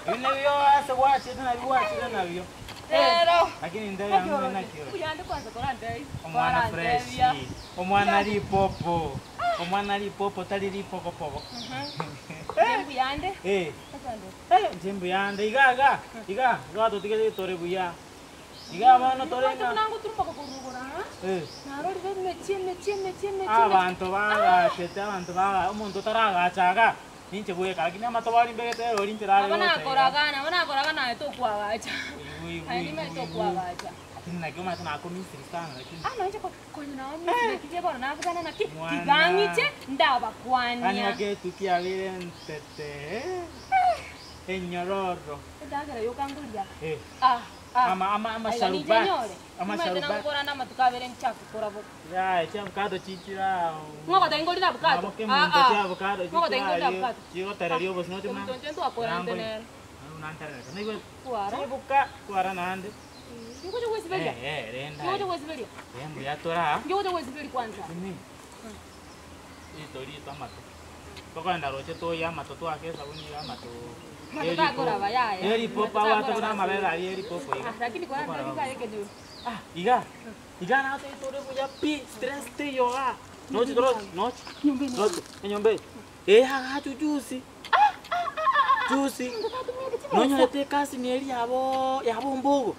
Vile vyo asa wachi tena vyo. Pero. Lakini ndio yangu na kio. Kuyande kwanza kora ndai. Omwana fresh. Omwana lipopo. Omwana lipopo tali lipoko popo. Jembu yande. Jembu yande iga. Gato tige tore buya. Iga mano tore nga. Nangu turpa ko kurugura. Naro ribe meche. Abantu baga umuntu taragachaga. Ninche buye kagina matobari mbegete orinche rale. Abana koragana to kwagacha. Ai me to kwagacha. Kina kama tuna ko misri sana lakini. Nanje ko na misri kije bora na kuzana na kigangiche ndaba kwanya. Ani wake tukia vile ntete. Enyororo. Ndagera yokangulia. Ama sharubat. Ama sharubat. Ndio ngora na matukabere nchafu korabo. Ya, cha avocado chichira. Ngoko tengolira avocado. Cha avocado. Ngoko tengolira avocado. Chico terario bos no te man. Tonto akora ntener. Nantara. Nego. Kuara. Buka kuara nande. Ngoko je wesiberia. Renda. Ngoko je wesiberia. Embu ya tora. Ngoko je wesiberia kwanza. Ni. Itori tomato. Toka ndaroche to ya matoto ake sabuni ya mato. Matata kora vaya. Eri popa watu kuna mabela ali eri popo iga. Lakini kwa nini kaya kedu? Iga. Iga na to itore buya pi stress te yo a. Noche toro, noche. Nyombe. Ha juicy. Juicy. Nonyo te kasi ni eri yabo mbogo.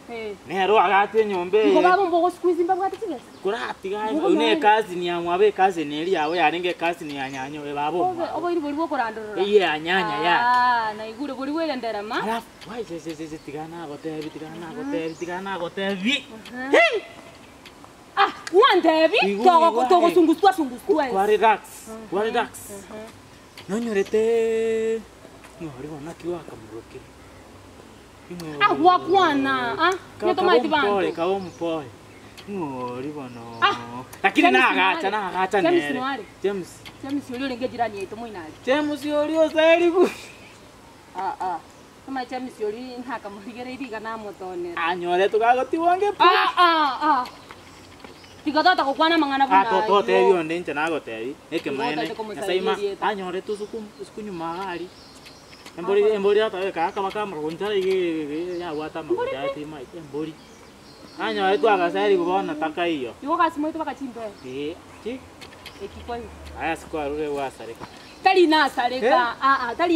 Nero agate nyombe. Ngo babo mbogo squeeze mbabwa tigese. Kura atiga une kasi ni amwabe kasi ni eri yabo yarenge kasi ni anyanyo we babo. Obo iri bori bokorandorora. Iye anyanya ya. Na igure bori wele nderama. Alafu wai se tigana gotevi. Hey! Wandevi togo sungustua. Kwa relax. Nonyorete. Ngori wana kiwa kamuroke. Wakwana, netoma itibando. Kawo mpole. Ngori bono. Lakini nagacha nere. James yoli lenge jirani yetu moinali. James yoli osairi ku. Kama James yoli ntaka muhigere iriga na motonera. Anyore tukagoti wange. Tigatata kokwana mangana buna. Toto tebi onde nche nagotebi. Eke maene. Saima anyore tusukunyuma hali. Embori ata kaka bakama kunjara ige ya wata makuja tima embori. Anyore tu agasari kubona taka hiyo. Yuko kasimo itu bakachimbe. Chi. Ekikwa. Aya sikwa rure wasareka. Tali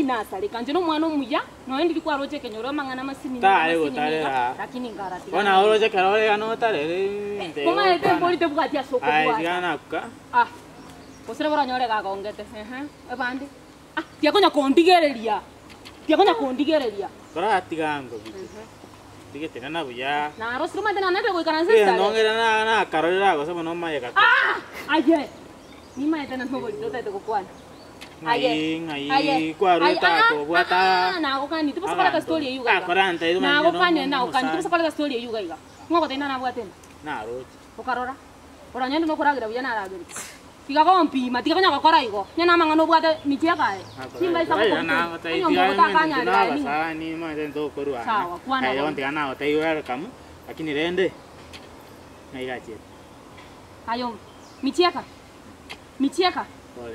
nasareka njeno mwana omuya no ndi kwa roje kenyoro mangana masini. Lakini ngarati. Ona roje karole ano tare. Koma ete embori te bukatia soko kwa. Ai digana ka. Osere bora nyore ga kongete. Ebandi. Tiakonya kondigereria. Kora atigango bitu. Digete na buya. Na rosru mate na nete ko kananse. Nongera na karolera go sabo no maye ka. Aye. Ni maye tena no boli tota te ko kwana. Aye. Kwa ruta ko buata. Na ko kani tu pasapala ka story yuga. Koranta idu na ko kani na ko kani tu pasapala ka story yuga iga. Ngoko tena na buatena. Na roche. Ko karora. Ora nyendo no koragira buya na ragiri. Tiga ko mpima, tiga konya kokora igo. Nyana mangano bwata mitia kae. Simba isa ko. Na taitiga na basani ma ndo korua. Sawa, kwana. Ai onde na otai welcome. Lakini rende. Na igache. Ayo, mitia ka.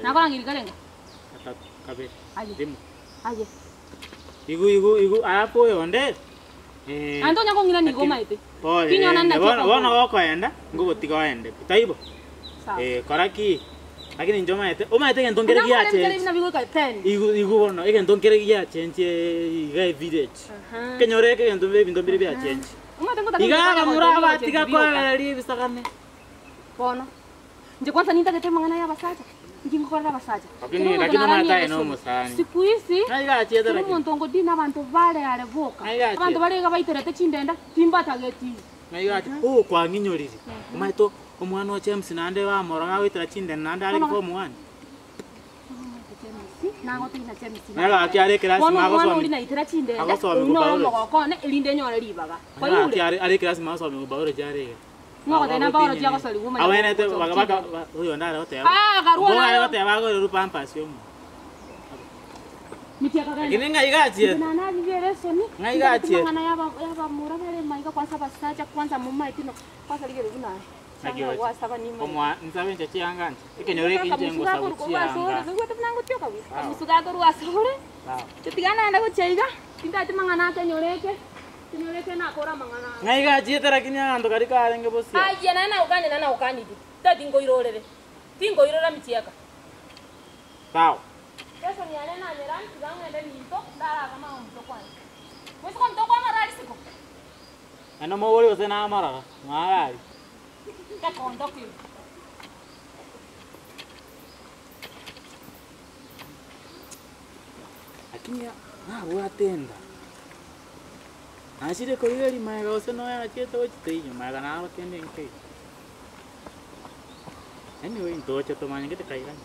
Na ko ngiri kalenga. Ata kabe. Aye. Igu apo yonde. Anto nyako ngira ni goma ite. Kinyona na bona wako enda, ngugotiga ende. Taibo. Koraki. Lakini njoma ete. Oma ete ngentongere giache. Igu bono, ngentongere giache nche village. Kenyore ke ngentombere bia change. Iga muraba tiga kwa ri bisakane. Bono. Nje kwanza nitagete mangana ya basaja. Ngingo kwa basaja. Lakini mata eno musani. Siku hizi. Naiga chieta lakini. Umuntu ngodi nabantu vale alevoka. Abantu bale gabaiterete chindenda timba tageti. Naiga kwa nginyoriri. Umaito omwana wa James nande wa moranga witira chinde nande ali form 1. Nango tina James. Nalo akiare class mago so. Uli na itira chinde. Mago so mi ko no ko ne ilinde nyore libaga. Kwa hiyo akiare class mago so mi ko baure jare. Ngoko tena bauro jago so liguma. Awene te baga huyo ndale wote. Garua. Bona wote bago ru pampas yo. Mitia kagani. Lakini ngaigatie. Na nani vile soni. Ngaigatie. Ngana yaba mura vile maiga kwanza basaja kwanza mumma itino. Kwanza ligere kuna. Omwa nsabe nche chianganje. Ikenyore kinje ngo sauti anga. Ngwete nango tyoka wi. Musuga ko ruasore. Titigana anda ko cheiga. Tinda mangana ke nyoreke. Nyoreke na kora mangana. Ngai ga jete lakini ando kari ka arenge bosi. Ai na ukani tu. Tadi ngoirorere. Tingo irora mitiaka. Sawa. Kesho ni anena nyerani tuzangu ende nito ndara kama mtoko. Wewe kwa mtoko marali siko. Ana mawori usena amara. Marali. Kako ndoki. Lakini watenda. Ashire koigeri maega useno ya chete ochiteiyo maega na alokende nke. Anyway, ndocho to manyenge te kaigani.